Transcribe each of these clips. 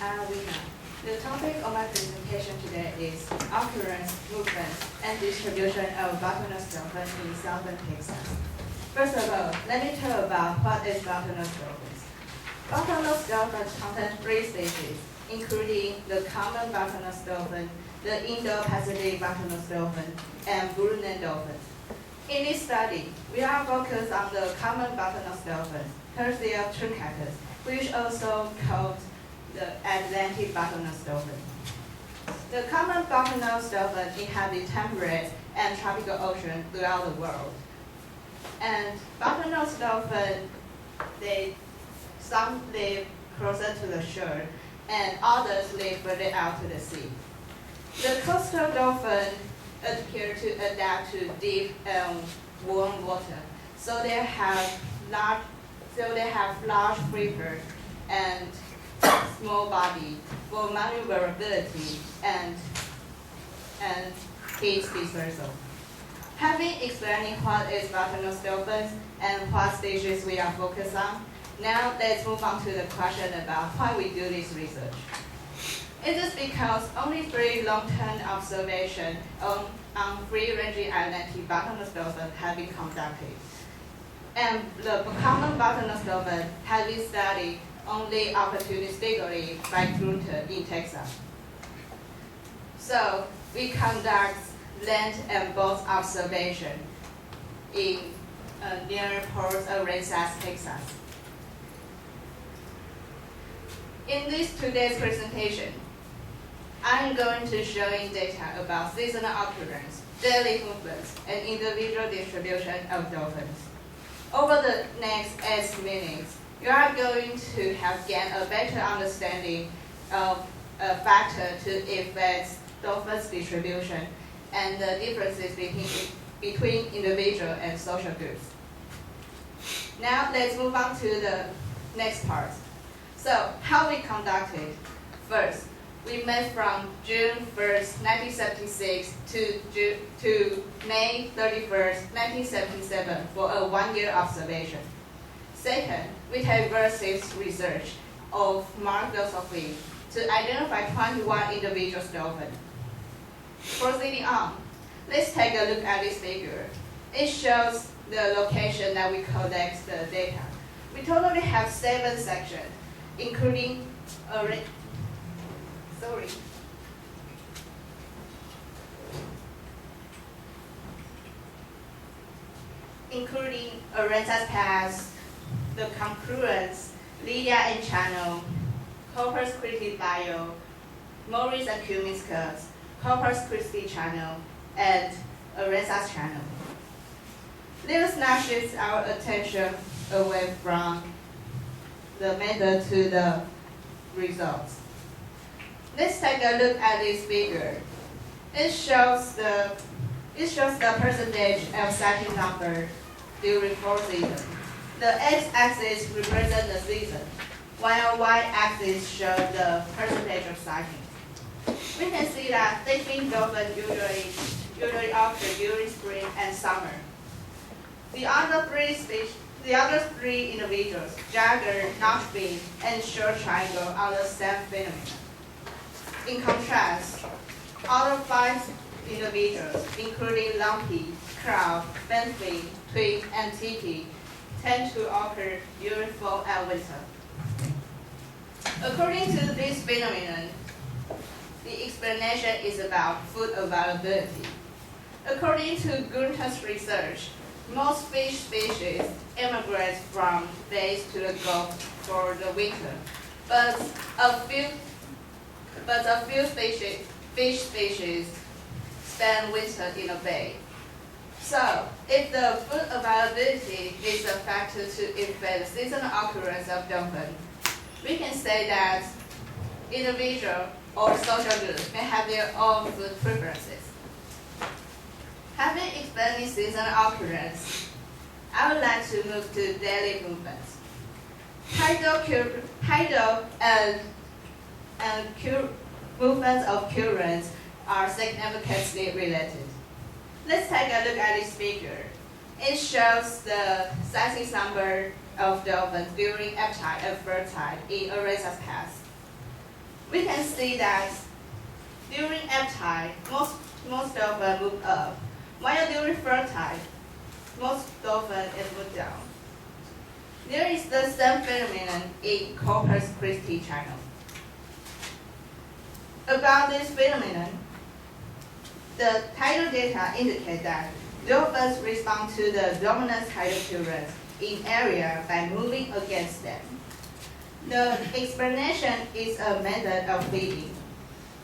Wina. The topic of my presentation today is occurrence, movement, and distribution of bottlenose dolphin in southern Texas. First of all, let me tell about what is bottlenose dolphins. Bottlenose dolphins contain 3 species, including the common bottlenose dolphin, the Indo-Pacific bottlenose dolphin, and Brunei dolphins. In this study, we are focused on the common bottlenose dolphin, Turiops truncatus, which also called the Atlantic bottlenose dolphin. The common bottlenose dolphin inhabit temperate and tropical oceans throughout the world. And bottlenose dolphin, some live closer to the shore, and others live further out to the sea. The coastal dolphin appear to adapt to deep and warm water, so they have large flippers and small body for maneuverability and heat dispersal. Having explained what is bottlenose dolphins and what species we are focused on, now let's move on to the question about why we do this research. It is because only 3 long-term observations on free-ranging Atlantic bottlenose dolphins have been conducted. And the common bottlenose dolphin has been studied only opportunistically by Grunter in Texas. So we conduct land and boat observation in near Port Aransas, Texas. In today's presentation, I'm going to show you data about seasonal occurrence, daily movements, and individual distribution of dolphins. Over the next 8 minutes, you are going to have gained a better understanding of a factor to affect dolphins distribution and the differences between individual and social groups. Now let's move on to the next part. So how we conducted? First, we met from June 1st, 1976 to May 31st, 1977 for a 1-year observation. Second, we had extensive research of marked philosophy to identify 21 individual dolphins. Proceeding on, let's take a look at this figure. It shows the location that we collect the data. We totally have 7 sections, including Aransas Pass, the Occurrence, Lydia and Channel, Corpus Christi Bayou, Morris and Cumiscus, Corpus Christi Channel, and Aransas Channel. Let us now shift our attention away from the method to the results. Let's take a look at this figure. It shows the percentage of sighting number during 4 seasons. The x-axis represents the season, while y-axis shows the percentage of sightings. We can see that sleeping dolphins usually occur during spring and summer. The other 3 individuals, jagger, notchbeam, and short triangle, are the same phenomenon. In contrast, other 5 individuals, including lumpy, crowd, bentfin, twig, and tiki, tend to occur during fall and winter. According to this phenomenon, the explanation is about food availability. According to Grunter's research, most fish species immigrate from bays to the Gulf for the winter, but a few fish species spend winter in a bay. So, if the food availability is a factor to affect seasonal occurrence of dolphin, we can say that individual or social groups may have their own food preferences. Having explained seasonal occurrence, I would like to move to daily movements. Tidal and movements of currents are significantly related. Let's take a look at this figure. It shows the sighting number of dolphins during ebb tide and flood tide in Aransas Pass. We can see that during ebb tide, most dolphins move up, while during flood tide, most dolphins move down. There is the same phenomenon in Corpus Christi Channel. About this phenomenon, the tidal data indicate that dolphins respond to the dominant tidal currents in area by moving against them. The explanation is a method of feeding.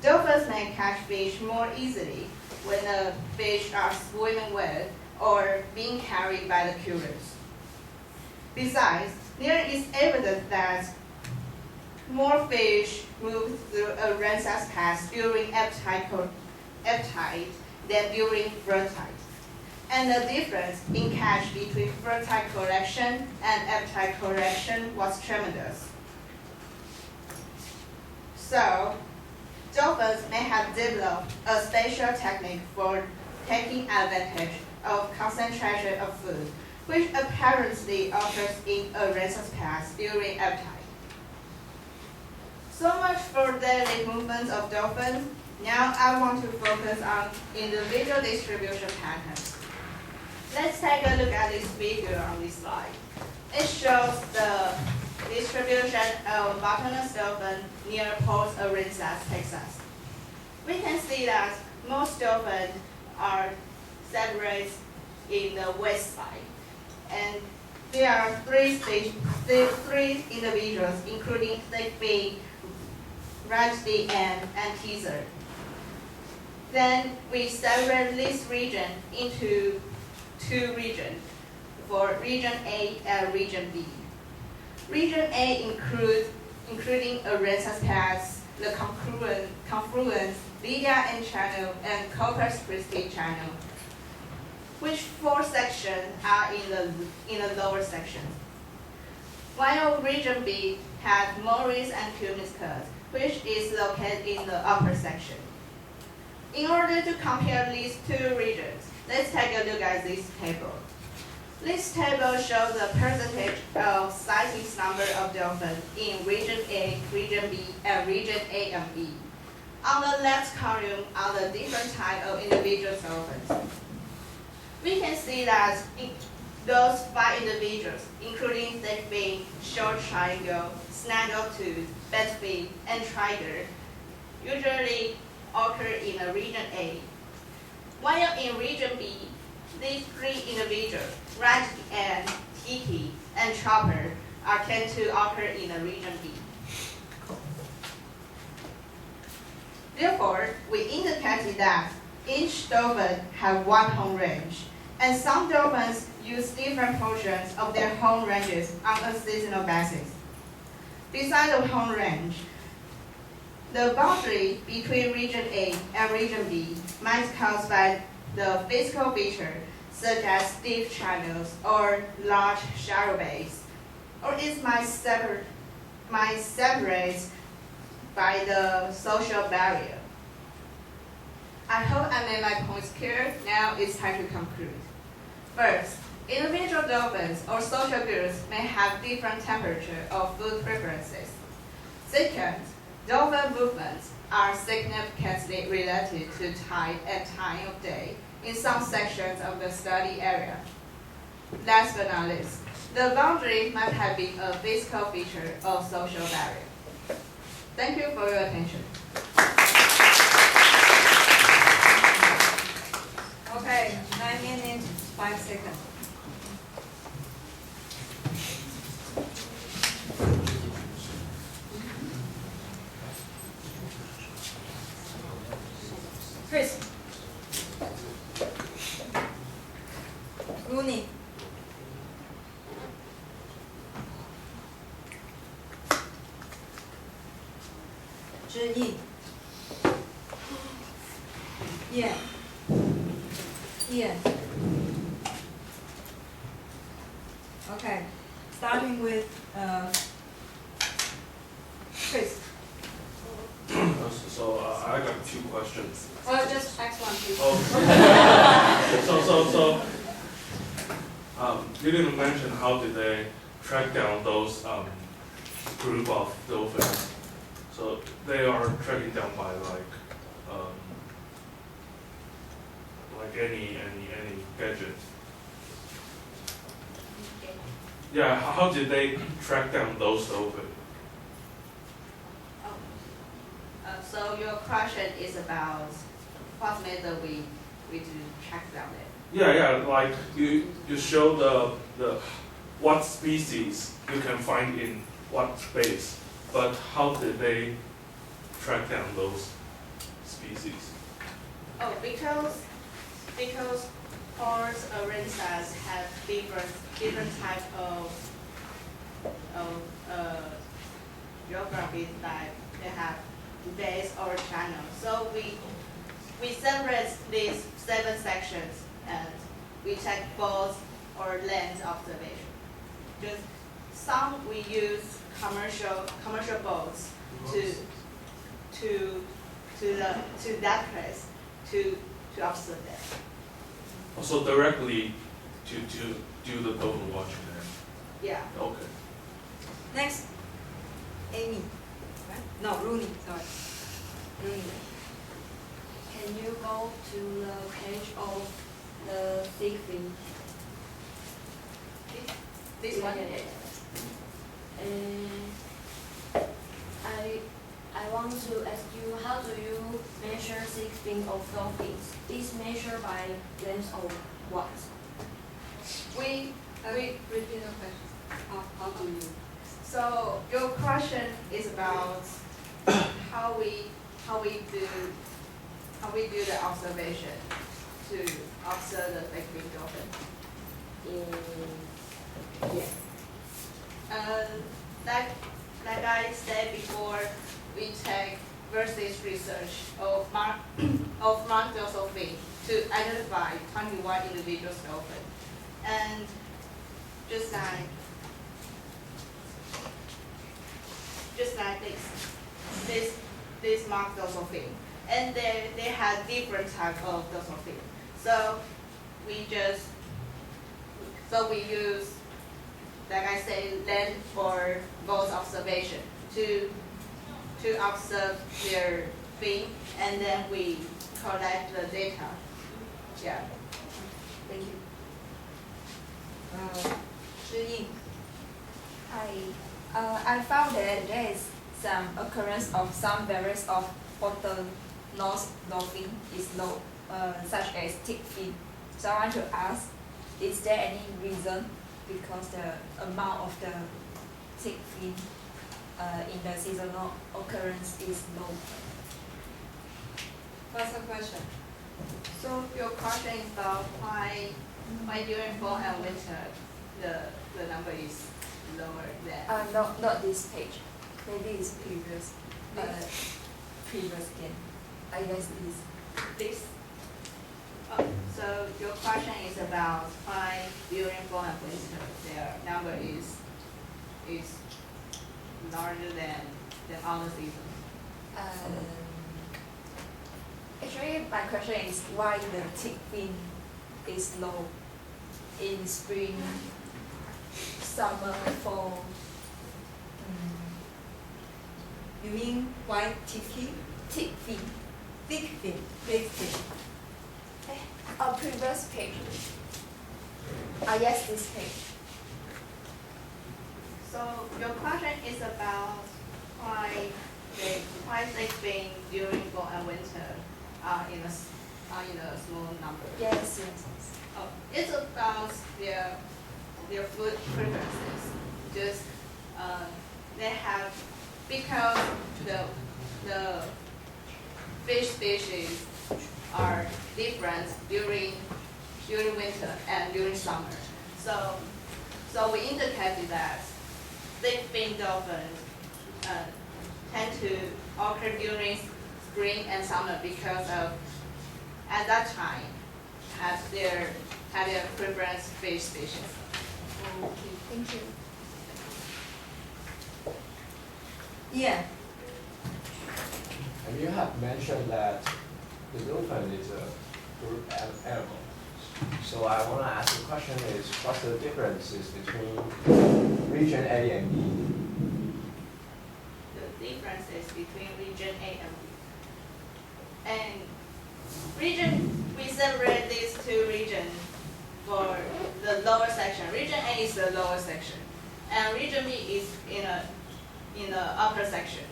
Dolphins may catch fish more easily when the fish are swimming with or being carried by the currents. Besides, there is evidence that more fish move through Occurrence pass during ebb tide than during flood tide. And the difference in catch between flood tide correction and ebb tide correction was tremendous. So, dolphins may have developed a special technique for taking advantage of concentration of food, which apparently occurs in Occurrence pass during ebb tide. So much for daily movements of dolphins. Now I want to focus on individual distribution patterns. Let's take a look at this figure on this slide. It shows the distribution of bottlenose dolphin near Port Aransas, Texas. We can see that most dolphins are separated in the west side, and there are three individuals, including thick-fin, right-fin, and teaser. Then we separate this region into two regions, for Region A and Region B. Region A including Occurrence Pass, the confluence, Lydia and Channel, and Corpus Christi Channel, which four sections are in the lower section. While Region B has Morris and Cumiscus, which is located in the upper section. In order to compare these two regions, let's take a look at this table. This table shows the percentage of sightings number of dolphins in Region A, Region B, and Region A and B. On the left column are the different types of individual dolphins. We can see that those 5 individuals, including thick-fin, short triangle, snaggletooth, bedfin, and tiger, usually occur in a Region A. While in Region B, these 3 individuals, right and tiki, and chopper, tend to occur in a Region B. Therefore, we indicated that each dolphin has one home range, and some dolphins use different portions of their home ranges on a seasonal basis. Besides the home range, the boundary between Region A and Region B might be caused by the physical feature, such as deep channels or large shallow bays, or it might separate by the social barrier. I hope I made my points clear. Now it's time to conclude. First, individual dolphins or social groups may have different temperature or food preferences. Second, dolphin movements are significantly related to tide and time of day in some sections of the study area. Last but not least, the boundary might have been a physical feature or social barrier. Thank you for your attention. Okay, 9 minutes, 5 seconds. Chris. Rooney. Zhi Yi. Yeah. Ian. Okay, starting with Chris. So I got 2 questions. Well, just next one, please. You didn't mention how did they track down those group of dolphins. So they are tracking down by like any gadget. Okay. Yeah, how did they track down those dolphins? So your question is about what method we do track down it. Yeah, like you show the what species you can find in what space, but how did they track down those species? Oh, because Pars Occurrence have different type of geography type. They have base or channel. So we separate these 7 sections and we check both or land observation. Just some we use commercial boats to that place to observe them. Also directly to do the dolphin watching there. Yeah. Okay. Next, Amy. Right? No, Rooney. Sorry. Rooney. Can you go to the page of the thick fin? This one. I want to ask you, how do you measure thick fin of dolphins? Is measured by length of what? We Repeat the question. How do you? So your question is about how we do the observation to observe the backfin dolphin. Yeah. Like I said before, we take versus research of marked dorsal fin to identify 21 individual dolphins, and just like this marked dorsal fin, and they have different type of dorsal fin. So we use, like I say, lens for both observation to observe their fin, and then we collect the data. Yeah. Thank you. Zhi I found that there is some occurrence of some variants of bottlenose dolphin is low, such as thick fin. So I want to ask, is there any reason because the amount of the thick fin in the seasonal occurrence is low? What's the question? So your question is about why during fall and winter the number is lower than. No, not this page. Maybe it's previous. Previous again. I guess it is. This. So your question is about why during fall and winter their number is larger than other seasons. Actually, my question is why the thick fin is low in spring, summer, fall. You mean white ticky? Thick fin. Thick fin. Thick fin. On previous page. Yes, this page. So your question is about why thick fin during fall and winter are in a small number. Yes, yes. Oh, it's about their food preferences. Just they have, because the fish species are different during winter and during summer. So we indicated that thick fin dolphins tend to occur during spring and summer because of, at that time, had their preference fish species. Okay, thank you. Yeah. And you have mentioned that the dolphin is a group animal. So I want to ask the question is, what's the differences between region A and B? The difference differences between region A and B. And we separate these two regions for the lower section. Region A is the lower section, and region B is in the upper section.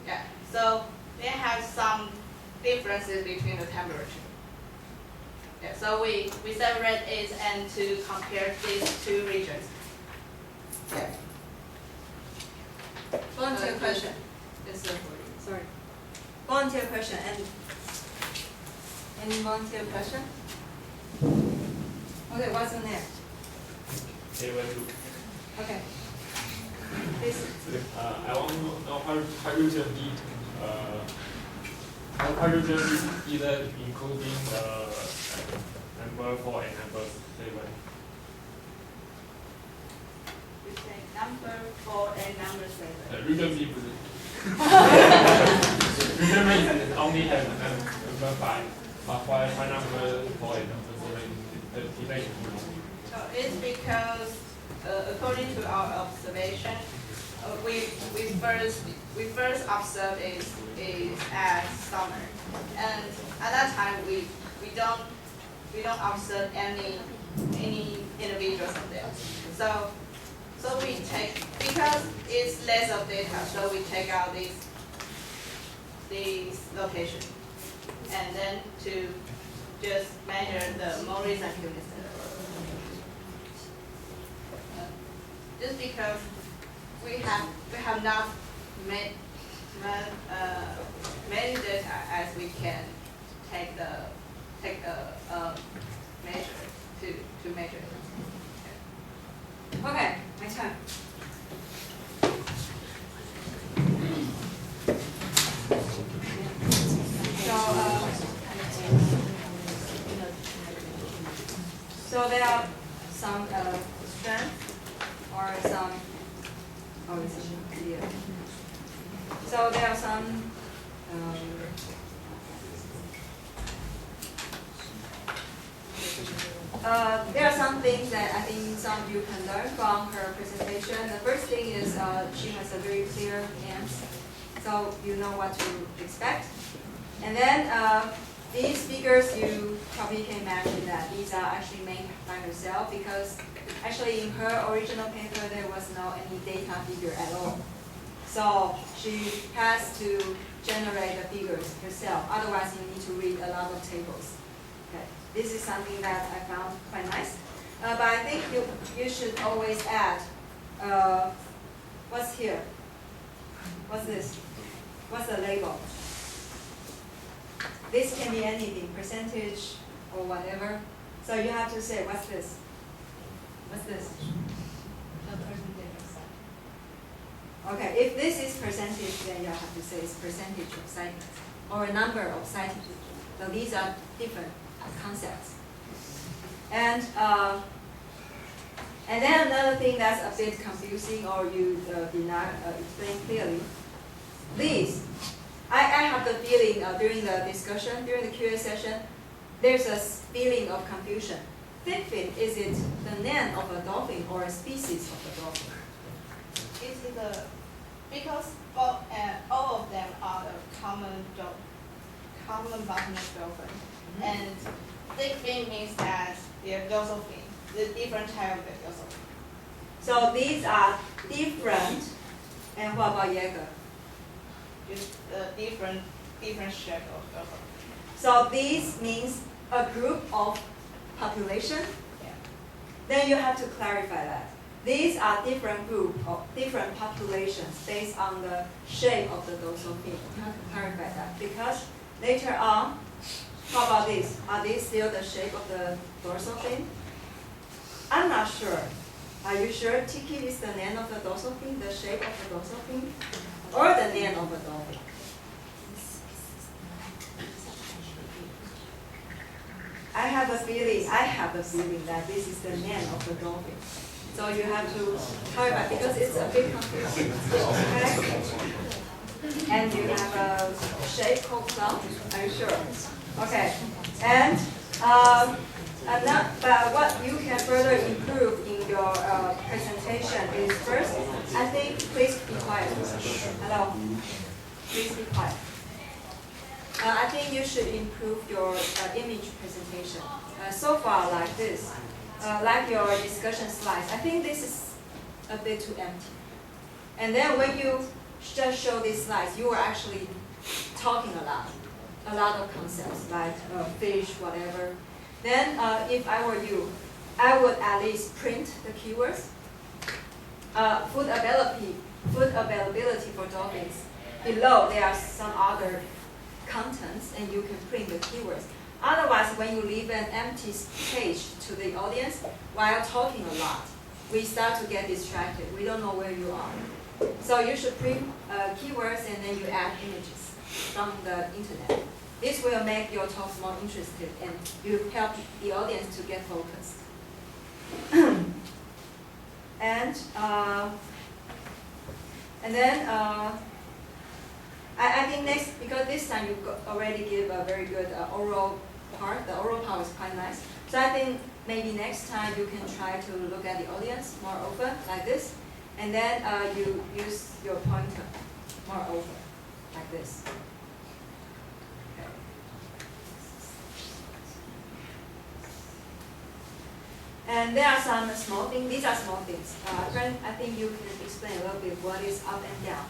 Yeah. So they have some differences between the temperature. Yeah. So we separate it and to compare these two regions. Yeah. Volunteer question. It's for you. Sorry. Volunteer question. And any volunteer question? Okay, what's in there? Okay. Please. I want to know hydrogen need hydrogen is either including number 4 and number 7. You take number 4 and number 7. Region B 不是region B is only have number 5, but why number 4 and number 7 is they include? So it's because according to our observation, we first observed is at summer, and at that time we don't observe any individuals of them. So we take, because it's less of data, so we take out these locations, and then to just measure the Morris and Cummins. Just because we have not made many data as we can take a measure to measure it. Okay, my turn. So there are some strengths or some. Oh, it's clear. So there are some. There are some things that I think some of you can learn from her presentation. The first thing is she has a very clear answer, so you know what to expect. And then these figures, you probably can imagine that these are actually made by herself, because actually in her original paper there was no any data figure at all. So she has to generate the figures herself. Otherwise, you need to read a lot of tables. Okay. This is something that I found quite nice. But I think you should always add, what's here? What's this? What's the label? This can be anything, percentage or whatever. So you have to say, what's this? What's this? Okay, if this is percentage, then you have to say it's percentage of sightings or a number of sightings. So these are different concepts. And then another thing that's a bit confusing, or you did not explain clearly. These, I have the feeling during the discussion, during the Q&A session, there's a feeling of confusion. Thick fin, is it the name of a dolphin or a species of the dolphin? It's because all of them are the common bottlenose dolphin, and thick fin means that they're dorsal fin, the different type of the dorsal fin. So these are different. And what about Jaeger? Just different shape of dorsal fin. So these means a group of population. Yeah. Then you have to clarify that. These are different group of different populations based on the shape of the dorsal fin. You have to clarify that, because later on, how about this? Are these still the shape of the dorsal fin? I'm not sure. Are you sure Tiki is the name of the dorsal fin, the shape of the dorsal fin, or the name of the dolphin? I have a feeling that this is the name of the dolphin. So you have to clarify, because it's a bit confusing. Okay? And you have a shape called cloud. Are you sure? Okay. And but what you can further improve in your presentation is first, I think please be quiet. Hello. Please be quiet. I think you should improve your image presentation. So far, like this, like your discussion slides, I think this is a bit too empty. And then when you just show these slides, you are actually talking a lot of concepts like fish, whatever. Then if I were you, I would at least print the keywords. Food availability for dolphins. Below there are some other contents and you can print the keywords. Otherwise, when you leave an empty page to the audience while talking a lot, we start to get distracted. We don't know where you are. So you should print keywords and then you add images from the internet. This will make your talks more interesting and you help the audience to get focused. And then I think next, because this time you already give a very good oral part. The oral part was quite nice. So I think maybe next time you can try to look at the audience more often, like this. And then you use your pointer more often, like this. Okay. And there are some small things. These are small things. Friend, I think you can explain a little bit what is up and down.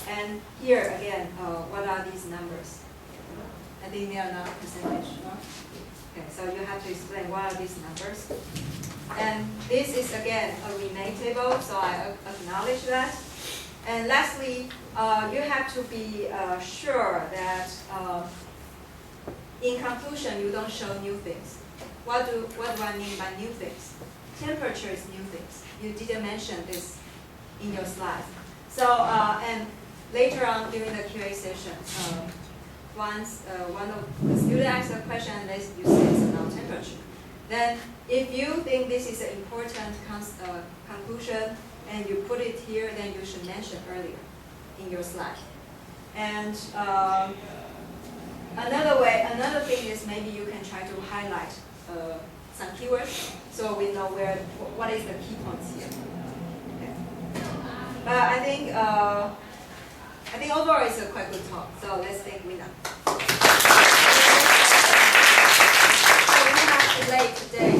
And here again, what are these numbers? I think they are not percentage. No? Okay, so you have to explain what are these numbers. And this is again a remake table, so I acknowledge that. And lastly, you have to be sure that in conclusion you don't show new things. What do I mean by new things? Temperature is new things. You didn't mention this in your slides. So and later on during the QA session, once one of the students asks a question and you say it's about temperature, then if you think this is an important conclusion and you put it here, then you should mention earlier in your slide. And another thing is maybe you can try to highlight some keywords so we know what is the key points here. Okay. But I think overall it's a quite good talk. So let's thank Wina. So we have late today.